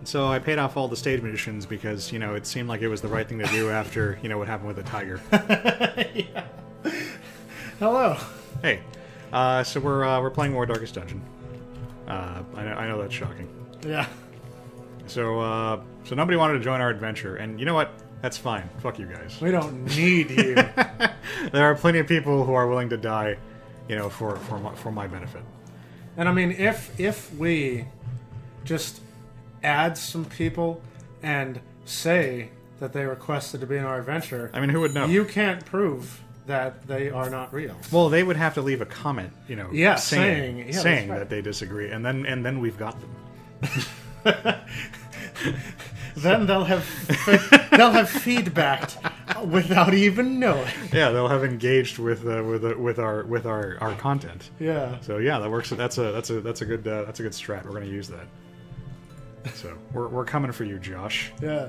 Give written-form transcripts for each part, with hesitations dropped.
So I paid off all the stage magicians because, you know, it seemed like it was the right thing to do after, you know, what happened with the tiger. Yeah. Hello. Hey, so we're playing more Darkest Dungeon. I know that's shocking. Yeah. So nobody wanted to join our adventure, and you know what? That's fine. Fuck you guys. We don't need you. There are plenty of people who are willing to die, you know, for my benefit. And I mean, if we just add some people and say that they requested to be in our adventure, I mean, who would know? you can't prove that they are not real. Well, they would have to leave a comment, you know, Yeah, saying that's right. that they disagree, and then we've got them. Then they'll have feedbacked without even knowing. Yeah, they'll have engaged with our content. Yeah. So yeah, that works. That's a good strat. We're going to use that. So we're coming for you, Josh. Yeah.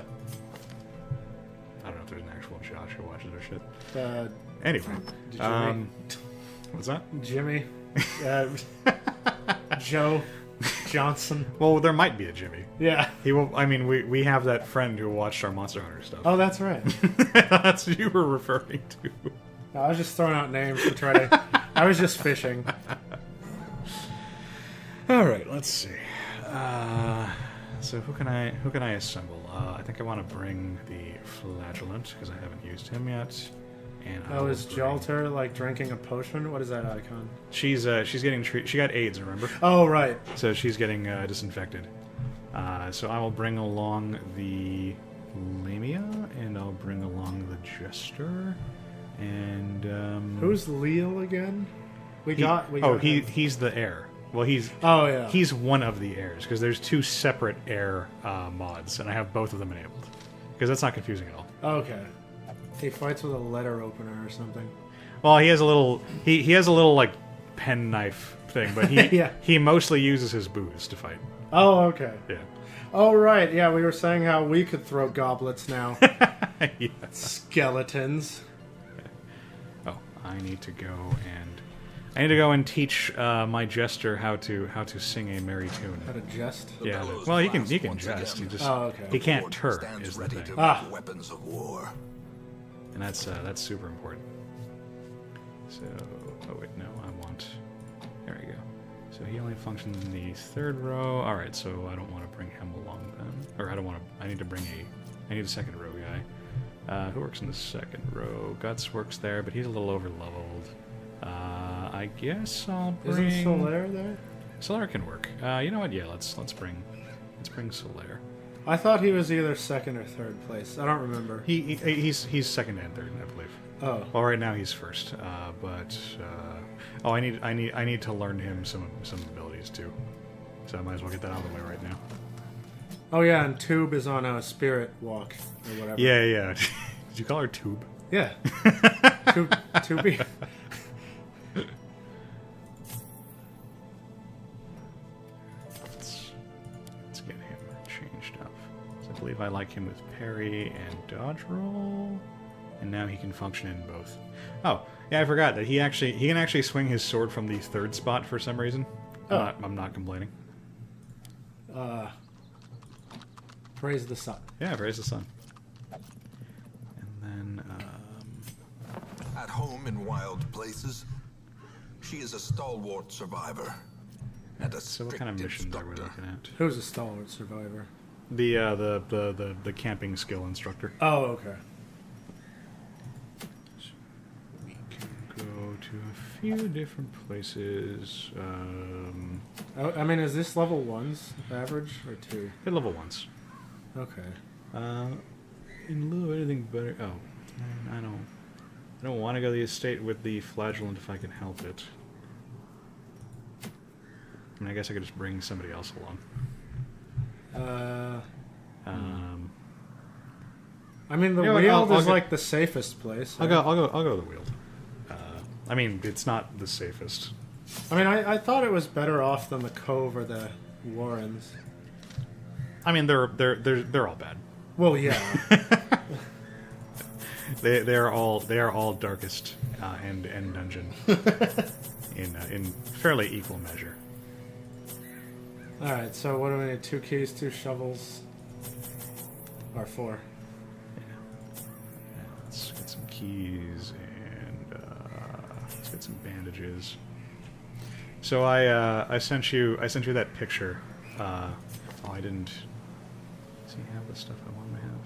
I don't know if there's an actual Josh who watches our shit. Jimmy. Anyway, what's that? Jimmy. Joe Johnson. Well, there might be a Jimmy. Yeah. He will. I mean, we have that friend who watched our Monster Hunter stuff. Oh, that's right. That's who you were referring to. No, I was just throwing out names to try to. I was just fishing. All right, let's see. So who can I assemble? I think I want to bring the Flagellant because I haven't used him yet. And Oh, is Jalter like drinking a potion? What is that icon? She's getting she got AIDS, remember? Oh, right. So she's getting disinfected. So I will bring along the Lamia, and I'll bring along the Jester, and Who's Leal again? He's the heir. Well, he's one of the heirs because there's two separate heir mods, and I have both of them enabled because that's not confusing at all. Okay. He fights with a letter opener or something. Well, he has a little like pen knife thing, but he Yeah. he mostly uses his booze to fight. Oh, okay. Yeah. Oh, right. Yeah, we were saying how we could throw goblets now. Yeah. Skeletons. Oh, I need to go and teach my jester how to sing a merry tune. How to jest. Yeah. Well, he can jest. He just he can't turn is the thing. Weapons of war. And that's super important. So, oh wait, no, there we go. So he only functions in the third row. All right, so I don't want to bring him along then, or I need a second row guy. Who works in the second row? Guts works there, but he's a little over leveled. I guess I'll bring. Isn't Solaire there? Solaire can work. You know what? Yeah, let's bring Solaire. I thought he was either second or third place. I don't remember. He's second and third, I believe. Oh. Well, right now he's first, I need to learn him some abilities too, so I might as well get that out of the way right now. Oh yeah, and Tube is on a spirit walk or whatever. Yeah. Did you call her Tube? Yeah. Tubey. Let's get him changed up. So I believe I like him with parry and dodge roll. And now he can function in both. Oh, yeah, I forgot that he can actually swing his sword from the third spot for some reason. Oh. I'm not complaining. Praise the sun. Yeah, praise the sun. And then, At home in wild places, she is a stalwart survivor. And a so what kind of strict missions are we instructor. looking at? Who's a stalwart survivor? The camping skill instructor. Oh, okay. We can go to a few different places. I mean, is this level 1's average or 2? Hit level 1s. Okay. In lieu of anything better. Oh, I don't want to go to the estate with the Flagellant if I can help it. I mean, I guess I could just bring somebody else along. I mean, the You know what, Weald I'll is go- like the safest place. I'll go to the Weald. I mean, it's not the safest. I mean, I thought it was better off than the Cove or the Warrens. I mean, they're all bad. Well, yeah. They are all darkest and dungeon in fairly equal measure. Alright, so what do we need? 2 keys, 2 shovels. Or 4. Let's get some keys and let's get some bandages. So I sent you that picture. Oh, I didn't. Does he have the stuff I want to have?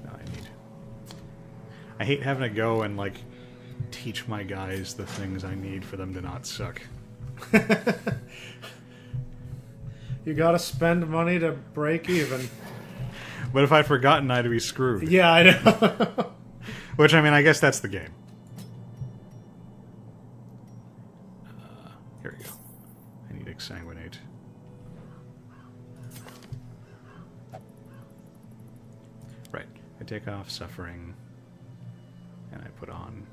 No, I need. I hate having to go and like teach my guys the things I need for them to not suck. You gotta spend money to break even. But if I'd forgotten, I'd be screwed. Yeah, I know. Which, I mean, I guess that's the game. Here we go. I need exsanguinate. Right. I take off suffering, and I put on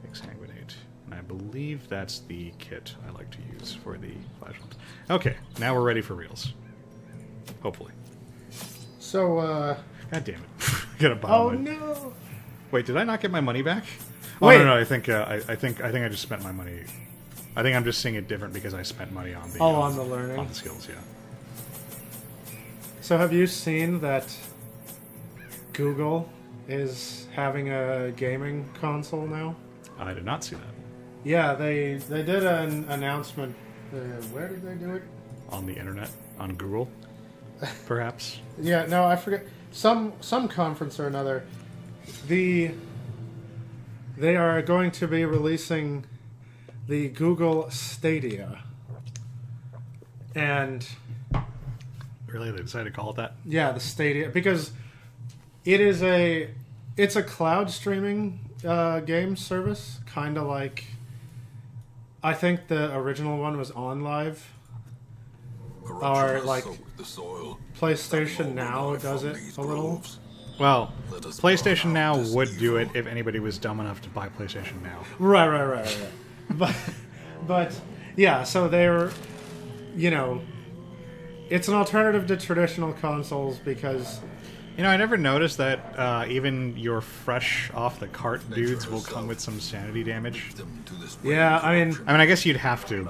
exsanguinate. And I believe that's the kit I like to use for the flashlights. Okay, now we're ready for reals. Hopefully. So, God damn it. I gotta buy oh my... no! Wait, did I not get my money back? Oh, Wait. no, I think I just spent my money. I think I'm just seeing it different because I spent money on the on the learning. on the skills. Yeah. So have you seen that Google is having a gaming console now? I did not see that Yeah, they did an announcement. Where did they do it? on the internet, on Google, perhaps. Yeah, no, I forget. Some conference or another. They are going to be releasing the Stadia. And Really, they decided to call it that? yeah, the Stadia, because it's a cloud streaming game service, kind of like, I think the original one was OnLive. Or like The soil. PlayStation Now does it a little. Well, PlayStation Now would do it if anybody was dumb enough to buy PlayStation Now. Right. but yeah, so they're, it's an alternative to traditional consoles because You know, I never noticed that even your fresh off the cart dudes will come with some sanity damage. yeah, I mean, I guess you'd have to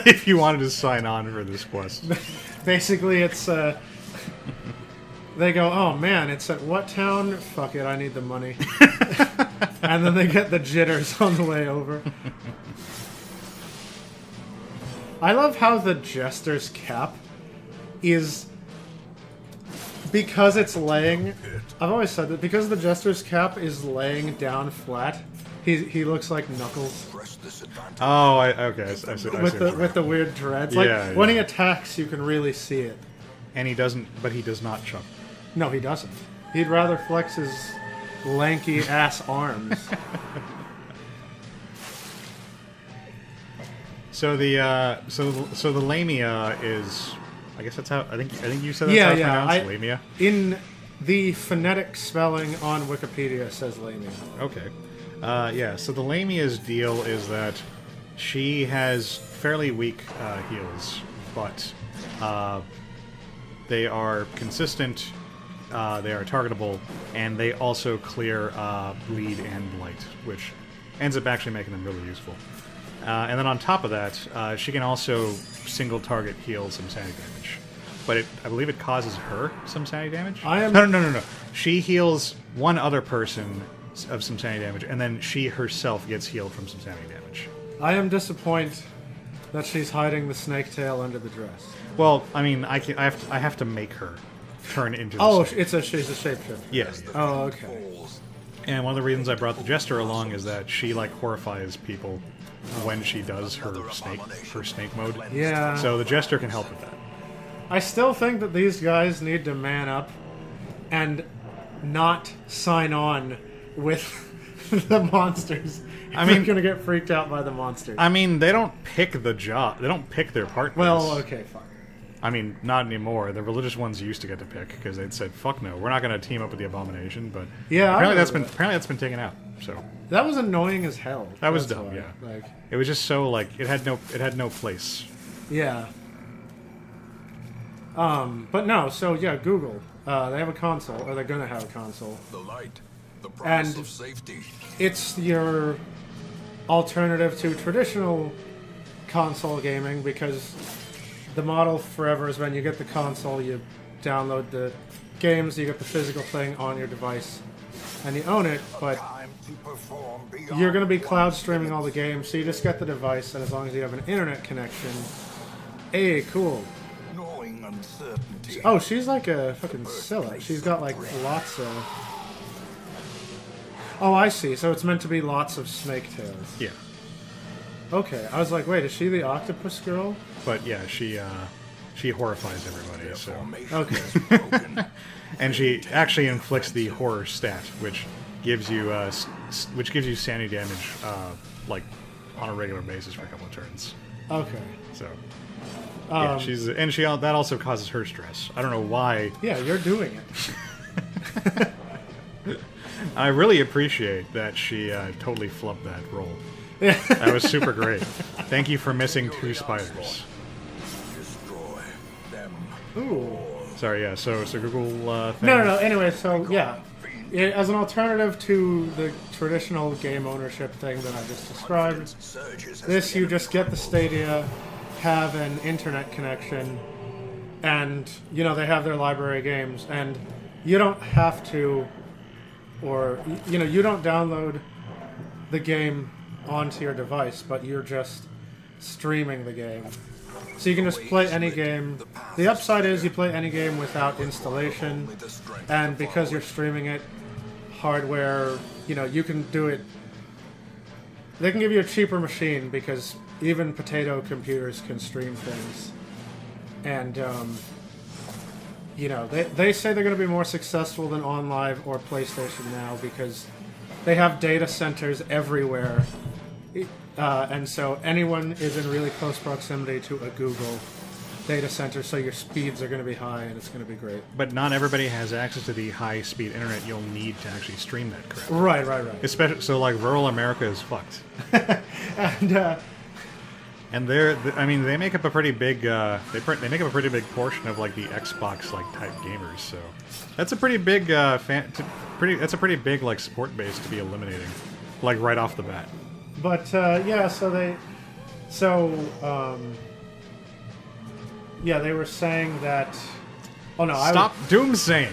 if you wanted to sign on for this quest. basically it's they go, oh man, it's at what town? Fuck it, I need the money. And then they get the jitters on the way over. I love how the Jester's cap is, because it's laying, I've always said that because the Jester's cap is laying down flat, he looks like Knuckles Oh, okay. I see. with the weird dreads. Yeah, When he yeah. attacks, you can really see it. And he doesn't, but he does not chunk. No, he doesn't. He'd rather flex his lanky ass arms. So the so the lamia is, I guess that's how I think you said that's Yeah, how it's yeah, pronounced, lamia. In the phonetic spelling on Wikipedia says lamia. Okay. Yeah, so the Lamia's deal is that she has fairly weak heals, but they are consistent, they are targetable, and they also clear bleed and blight, which ends up actually making them really useful. And then on top of that, she can also single target heal some sanity damage. But I believe it causes her some sanity damage? No. She heals one other person of some sanity damage, and then she herself gets healed from some sanity damage. I am disappointed that she's hiding the snake tail under the dress. Well, I mean, I have to make her turn into. Oh, the snake. she's a shapeshifter. Yes. Oh, okay. And one of the reasons I brought the Jester along is that she horrifies people when she does her snake mode. Yeah. So the Jester can help with that. I still think that these guys need to man up and not sign on with the monsters. I mean- they're gonna get freaked out by the monsters. I mean, they don't pick the job. They don't pick their partners. Well, okay, fine. I mean, not anymore. The religious ones used to get to pick because they'd said, "Fuck no, we're not going to team up with the Abomination." But Yeah, I apparently remember that's been taken out. So That was annoying as hell. that was That's dumb. why. Yeah, Like, it was just so it had no place. yeah. But no, so yeah, Google. They have a console, or they're gonna have a console. The light, the promise And- of safety. It's your alternative to traditional console gaming because the model forever is when you get the console, you download the games, you get the physical thing on your device, and you own it, but Time to perform beyond you're going to be cloud streaming all the games, so you just get the device, and as long as you have an internet connection, hey, cool. knowing uncertainty. Oh, she's like a fucking Scylla. She's got like lots of... Oh, I see. So it's meant to be lots of snake tails. Yeah. Okay, I was like, wait, is she the octopus girl? But yeah, she horrifies everybody. So, Formation Okay. is broken. and she actually inflicts the horror stat, which gives you sanity damage like on a regular basis for a couple of turns. Okay. So yeah, Um, that also causes her stress. I don't know why. Yeah, you're doing it. I really appreciate that she totally flubbed that roll. That was super great. Thank you for missing 2 spiders. Destroy them. Ooh. Sorry, yeah. So Google. Thing. No. Anyway, so yeah, as an alternative to the traditional game ownership thing that I just described, Surges has this you begun just get the Stadia, have an internet connection, and they have their library of games, and you don't have to, or you don't download the game onto your device, but you're just streaming the game. So you can just play any game. The upside is you play any game without installation, the strength and because you're streaming it, hardware, you can do it. They can give you a cheaper machine because even potato computers can stream things. And, they say they're going to be more successful than OnLive or PlayStation Now because they have data centers everywhere. And so anyone is in really close proximity to a Google data center, so your speeds are going to be high and it's going to be great. But not everybody has access to the high-speed internet you'll need to actually stream that crap. Right. Especially so, like rural America is fucked. And, And they make up a pretty big they make up a pretty big portion of like the Xbox like type gamers. So that's a pretty big that's a pretty big like support base to be eliminating, like right off the bat. But they were saying that. Oh no! Stop doomsaying.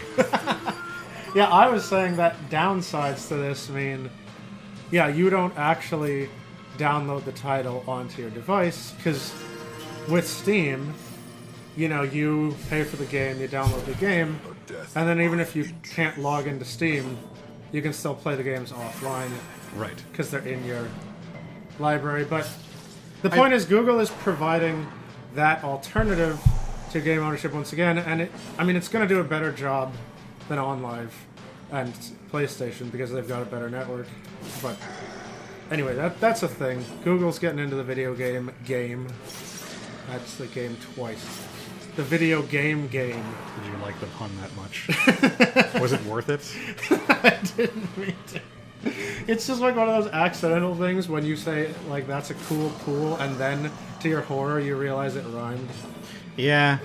I was saying that downsides to this mean, you don't actually download the title onto your device because with Steam, you pay for the game, you download the game, and then even if you can't log into Steam, you can still play the games offline. Right. Because they're in your library. But the point is, Google is providing that alternative to game ownership once again, and it's going to do a better job than OnLive and PlayStation because they've got a better network. But anyway, that's a thing. Google's getting into the video game. That's the game twice. The video game. Did you like the pun that much? Was it worth it? I didn't mean to. It's just like one of those accidental things when you say, like, that's a cool pool, and then, to your horror, you realize it rhymed. Yeah.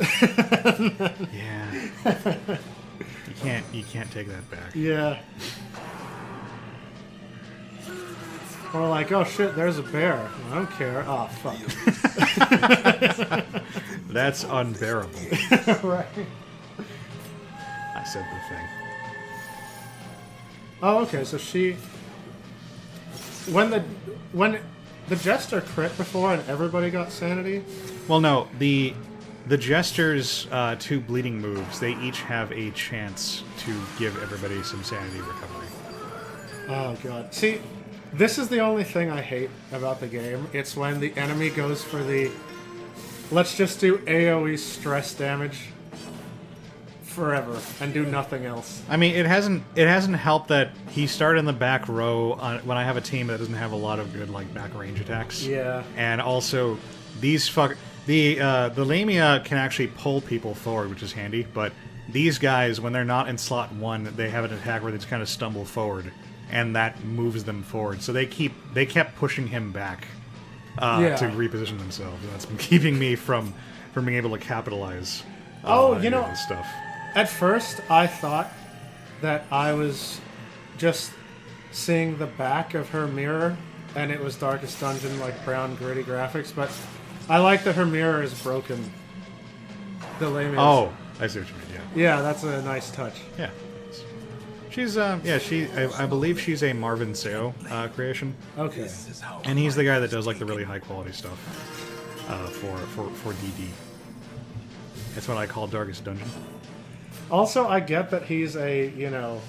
Yeah. You can't take that back. Yeah. Or like, oh shit, there's a bear. I don't care. Oh, fuck. That's unbearable. Right. I said the thing. Oh, okay, so she... When the Jester crit before and everybody got sanity? Well, no, the Jester's 2 bleeding moves, they each have a chance to give everybody some sanity recovery. Oh, God. See, this is the only thing I hate about the game. It's when the enemy goes for the... Let's just do AoE stress damage forever and do nothing else. I mean, it hasn't helped that he started in the back row when I have a team that doesn't have a lot of good like back range attacks. Yeah. And also, the Lamia can actually pull people forward, which is handy. But these guys, when they're not in slot 1, they have an attack where they just kind of stumble forward, and that moves them forward. So they kept pushing him back to reposition themselves. And that's been keeping me from being able to capitalize. Any of this stuff. At first, I thought that I was just seeing the back of her mirror, and it was Darkest Dungeon, like brown, gritty graphics, but I like that her mirror is broken. The lame is. Oh, I see what you mean. Yeah. Yeah, that's a nice touch. Yeah. She's I believe she's a Marvin Seo creation, Okay. This is how and he's the guy that does like the really high quality stuff for DD. That's what I call Darkest Dungeon. Also, I get that he's a,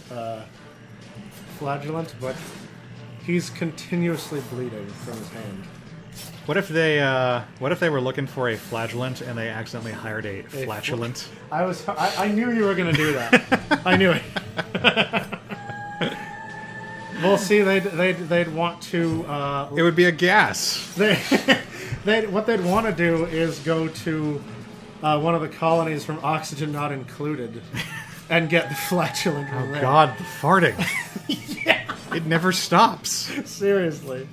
flagellant, but he's continuously bleeding from his hand. What if they were looking for a flagellant and they accidentally hired a flatulent? I knew you were going to do that. I knew it. Well, see, they'd want to. It would be a gas. What they'd want to do is go to one of the colonies from Oxygen Not Included, and get the flatulent. From there. God, the farting. Yeah. It never stops. Seriously.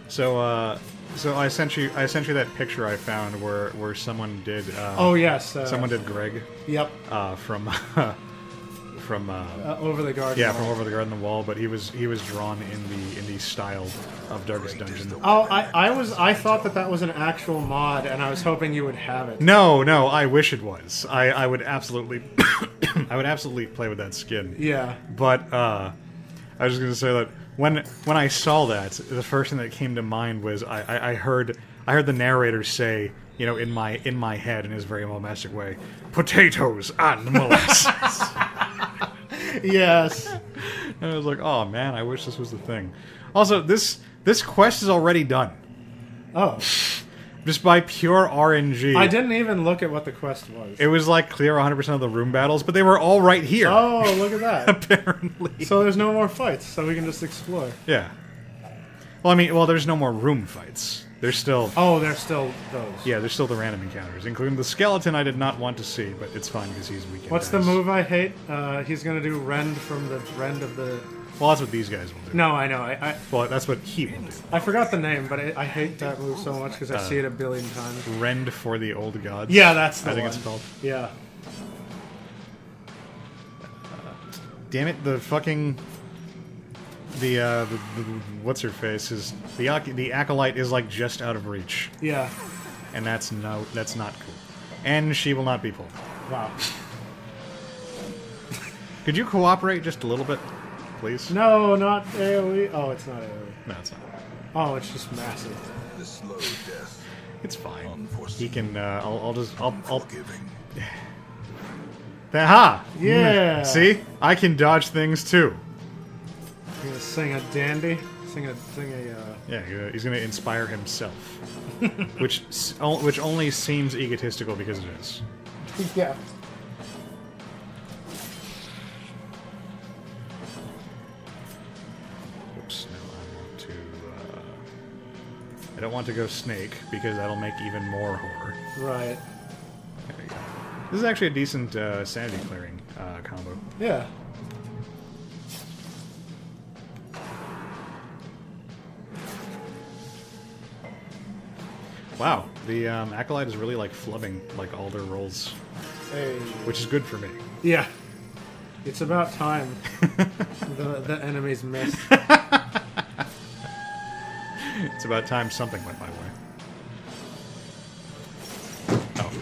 So I sent you that picture I found where someone did. Oh yes. Someone did Greg. Yep. From Over the Garden. yeah, Wall. from Over the Garden Wall, but he was drawn in the style of Darkest Dungeon. Oh, I thought that was an actual mod, and I was hoping you would have it. No, I wish it was. I would absolutely I would absolutely play with that skin. Yeah. But I was just gonna say that when I saw that, the first thing that came to mind was I heard the narrator say, in my head in his very domestic way, potatoes and molasses. Yes. And I was like, oh man, I wish this was the thing. Also, this quest is already done. Oh. Just by pure RNG. I didn't even look at what the quest was. It was like clear 100% of the room battles, but they were all right here. Oh, look at that. Apparently. So there's no more fights, so we can just explore. Yeah. Well, there's no more room fights. There's still... Oh, there's still those. Yeah, there's still the random encounters, including the skeleton I did not want to see, but it's fine because he's weak. What's the move I hate? He's gonna do rend from the rend of the... Well, that's what these guys will do. No, I know. Well, that's what he will do. I forgot the name, but I hate that move so much because I see it a billion times. Rend for the old gods. Yeah, that's the I think one. it's called. Yeah. Damn it, the fucking... The what's her face is... The acolyte is like just out of reach. Yeah. And that's not cool. And she will not be pulled. Wow. Could you cooperate just a little bit, please? No, not AoE. Oh, it's not AoE. No, it's not. Oh, it's just massive. the slow death. It's fine. Unforeseen. He can. I'll Unforgiving. Aha! Yeah. See, I can dodge things too. You're gonna sing a dandy. Sing a. Yeah, he's gonna inspire himself, which only seems egotistical because it is. Yeah. Oops. No, I want to. I don't want to go snake because that'll make even more horror. Right. There you go. This is actually a decent sanity clearing combo. Yeah. Wow, the acolyte is really like flubbing like all their rolls, Hey. which is good for me. Yeah. It's about time the enemies missed. It's about time something went my way. Oh,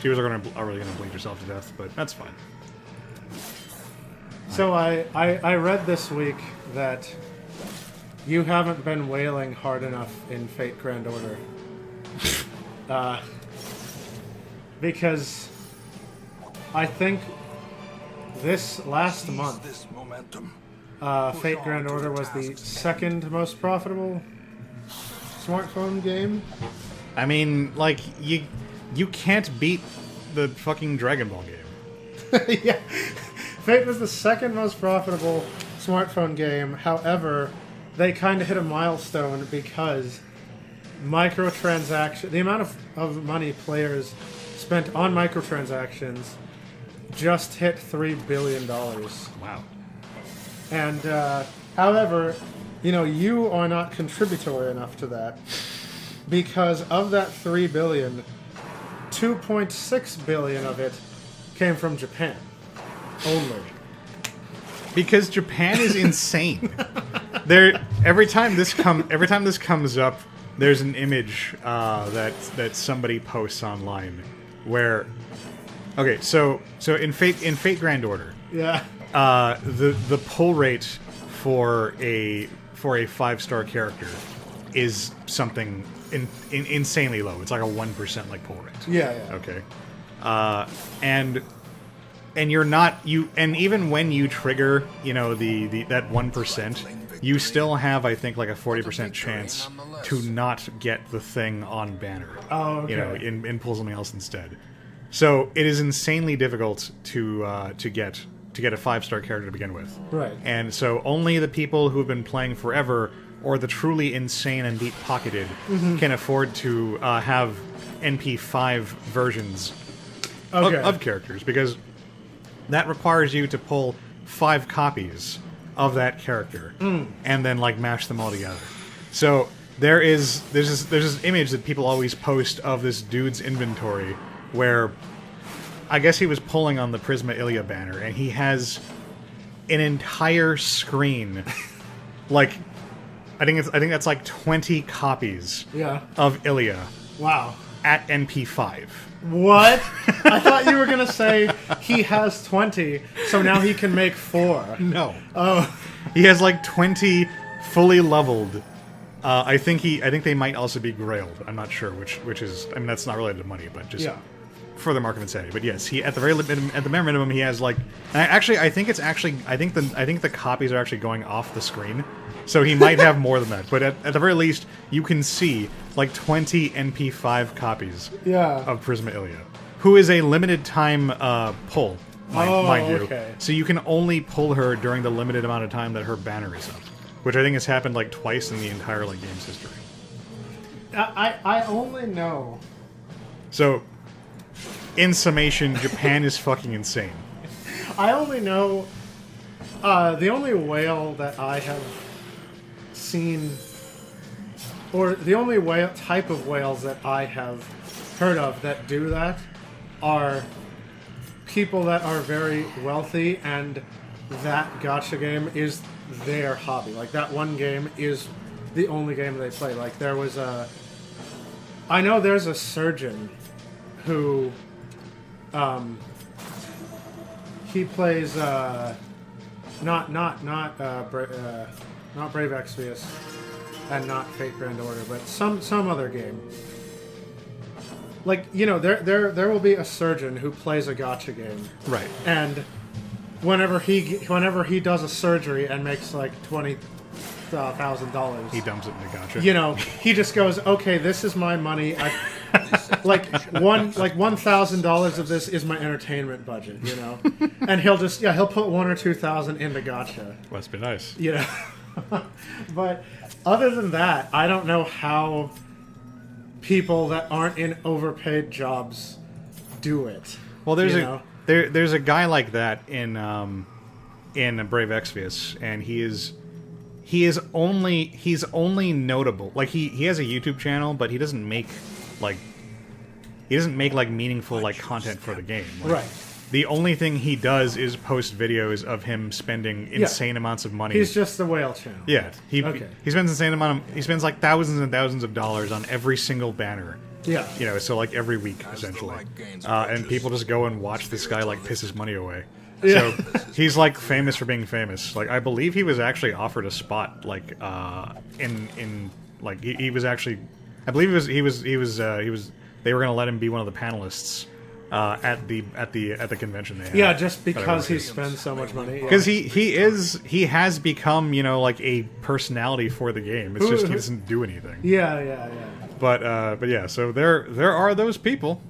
she was already gonna bleed herself to death, but that's fine. So I read this week that you haven't been wailing hard enough in Fate Grand Order. Because I think this last Seize month, this momentum. Fate Grand Order was the second most profitable smartphone game. I mean, like you can't beat the fucking Dragon Ball game. Yeah. Fate was the second most profitable smartphone game. However, they kind of hit a milestone because the amount of money players spent on microtransactions just hit $3 billion. Wow. And, however, you are not contributory enough to that because of that $3 billion, $2.6 billion of it came from Japan. Only. Because Japan is insane. there every time this comes up, there's an image that somebody posts online where, okay, so in Fate Grand Order, Yeah. the pull rate for a 5-star character is something insanely low. It's like a 1% like pull rate. Yeah. Okay. And you're not and even when you trigger, the that 1%, you still have, I think, like a 40% chance to not get the thing on banner. Oh, okay. And pull something else instead. So it is insanely difficult to get a 5-star character to begin with. Right. And so only the people who have been playing forever or the truly insane and deep-pocketed can afford to have NP5 versions of characters, because that requires you to pull 5 copies of that character and then like mash them all together. So there's this image that people always post of this dude's inventory where I guess he was pulling on the Prisma Ilia banner, and he has an entire screen, like I think that's like 20 copies of Ilia Wow. at NP5. What? I thought you were gonna say he has 20, so now he can make 4. No. Oh. He has like 20 fully leveled. I think they might also be grailed. I'm not sure which is. I mean, that's not related to money, but just for the mark of insanity. But yes, he at the bare minimum he has like. And I think the copies are actually going off the screen, so he might have more than that. But at the very least, you can see like 20 NP5 copies of Prisma Ilia, who is a limited time pull. Mind you. Okay. So you can only pull her during the limited amount of time that her banner is up, which I think has happened like twice in the entire like game's history. I only know. So, in summation, Japan is fucking insane. I only know. The only whale that I have seen, or the only whale type of whales that I have heard of that do that, are people that are very wealthy, and that gacha game is their hobby. Like, that one game is the only game they play. Like, there was I know there's a surgeon who he plays not Brave Exvius and not Fate Grand Order, but some other game. Like, there will be a surgeon who plays a gacha game, Right. and whenever he does a surgery and makes like $20,000, He dumps it in the gacha. he just goes, okay, this is my money. $1,000 of this is my entertainment budget, and he'll put 1,000 or 2,000 into gacha, Must be nice. But other than that, I don't know how people that aren't in overpaid jobs do it. Well, there's a guy like that in Brave Exvius, and he's only notable. Like he has a YouTube channel, but he doesn't make like meaningful like content for the game. Like, Right. The only thing he does is post videos of him spending insane amounts of money. He's just the whale channel. Yeah, he spends insane amount of, he spends like thousands and thousands of dollars on every single banner. Yeah. So like every week essentially, and people just go and watch this guy like piss his money away. Yeah. So he's like famous for being famous. Like I believe he was actually offered a spot like in like he was actually, I believe he was they were gonna let him be one of the panelists at the convention they had. Yeah, just because he spends so much money. Because he has become like a personality for the game. It's just he doesn't do anything. Yeah. But yeah, so there are those people.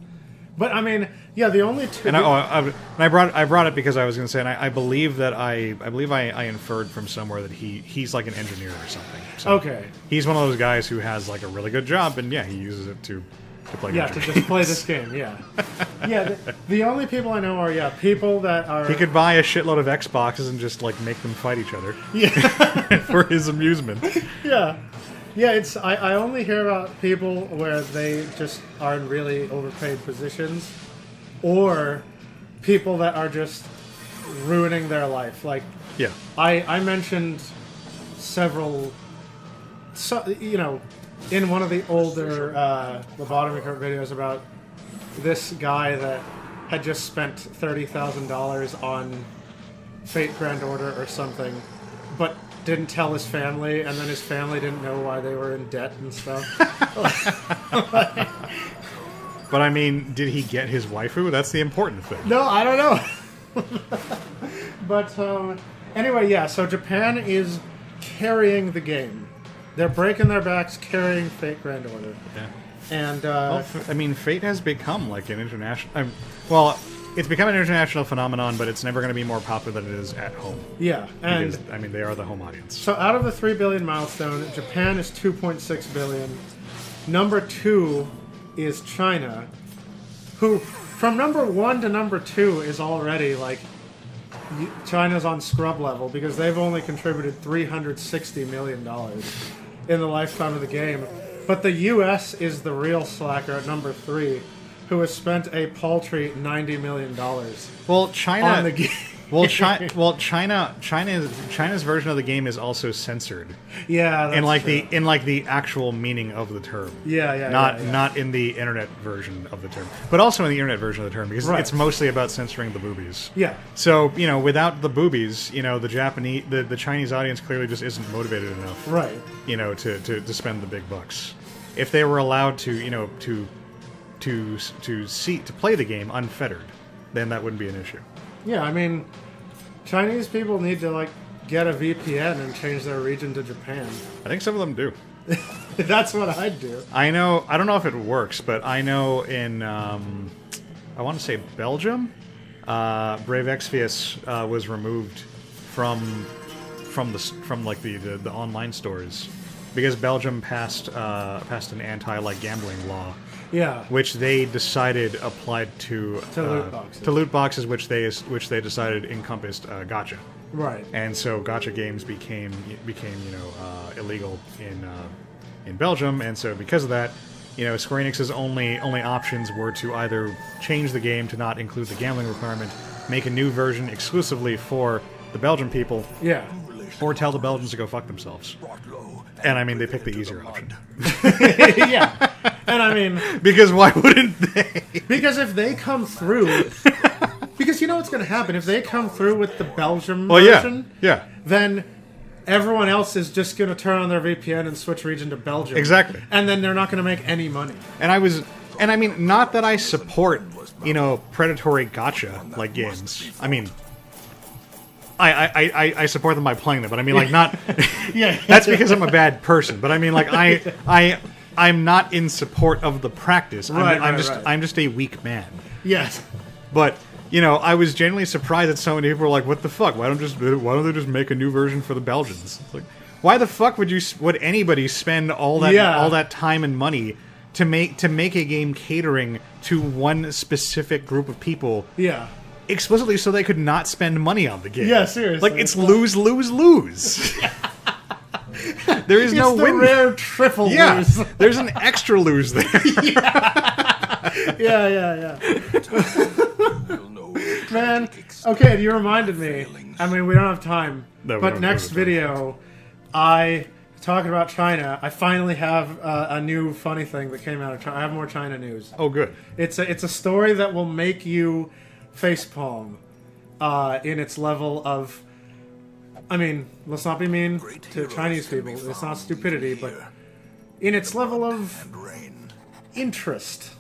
But I mean, yeah, the only two. And I brought it because I was going to say, and I believe that I inferred from somewhere that he's like an engineer or something. So Okay. He's one of those guys who has like a really good job, and yeah, he uses it to play. Yeah, to just play this game. Yeah. Yeah. The only people I know are people that are. He could buy a shitload of Xboxes and just like make them fight each other. Yeah. For his amusement. Yeah. Yeah, I only hear about people where they just are in really overpaid positions, or people that are just ruining their life. Like, Yeah. I mentioned several, in one of the older lobotomy court videos about this guy that had just spent $30,000 on Fate Grand Order or something, but didn't tell his family, and then his family didn't know why they were in debt and stuff. But I mean, did he get his waifu? That's the important thing. No, I don't know. But anyway, yeah, so Japan is carrying the game. They're breaking their backs carrying Fate Grand Order. Yeah. And, Well, I mean, Fate has become like an international... well, it's become an international phenomenon, but it's never going to be more popular than it is at home. yeah, and... Because, I mean, they are the home audience. So out of the 3 billion milestone, Japan is 2.6 billion. Number 2 is China, who from number 1 to number 2 is already like China's on scrub level because they've only contributed $360 million in the lifetime of the game. But the US is the real slacker at number 3, who has spent a paltry $90 million Well, China... on the game. China's version of the game is also censored. Yeah, that's true. in the actual meaning of the term. Yeah. Not in the internet version of the term, but also in the internet version of the term because Right. it's mostly about censoring the boobies. Yeah. So without the boobies, the Chinese audience clearly just isn't motivated enough. Right. To spend the big bucks. If they were allowed to play the game unfettered, then that wouldn't be an issue. Yeah, I mean, Chinese people need to, get a VPN and change their region to Japan. I think some of them do. That's what I'd do. I know. I don't know if it works, but I know in I want to say Belgium, Brave Exvius was removed from the online stores because Belgium passed an anti gambling law. Yeah. Which they decided applied to loot boxes. To loot boxes, which they decided encompassed gacha. Right. And so gacha games became illegal in Belgium, and so because of that, Square Enix's only options were to either change the game to not include the gambling requirement, make a new version exclusively for the Belgian people, Yeah. or tell the Belgians to go fuck themselves. And I mean, they picked the easier option. Yeah. And I mean... Because why wouldn't they? Because if they come through... Because you know what's going to happen? If they come through with the Belgium Well, version... yeah. Then everyone else is just going to turn on their VPN and switch region to Belgium. Exactly. And then they're not going to make any money. And I mean, not that I support, predatory gacha games. I mean, I support them by playing them, but I mean, not. Yeah. That's because I'm a bad person. But I mean, I'm not in support of the practice. Right, I'm just a weak man. Yes. But I was genuinely surprised that so many people were like, "What the fuck? Why don't they just make a new version for the Belgians?" It's like, why the fuck would anybody spend all that time and money to make a game catering to one specific group of people? Yeah. Explicitly so they could not spend money on the game. Yeah, seriously. It's lose, lose, lose. There is no the win. Rare triple Yeah, lose. there's an extra lose there. Yeah. Man, okay, you reminded me. I mean, we don't have time. No, we but don't next have time. video, talking about China, I finally have a new funny thing that came out of China. I have more China news. Oh, good. It's a story that will make you facepalm in its level of... I mean, let's not be mean to Chinese people. It's not stupidity, but in its level of interest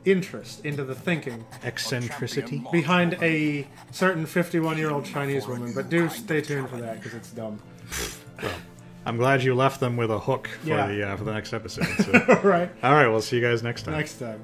into the thinking Eccentricity. behind a certain 51-year-old Chinese woman. But do stay tuned for that, because it's dumb. Well, I'm glad you left them with a hook for Yeah. the next episode. So. Right. All right, we'll see you guys next time. Next time.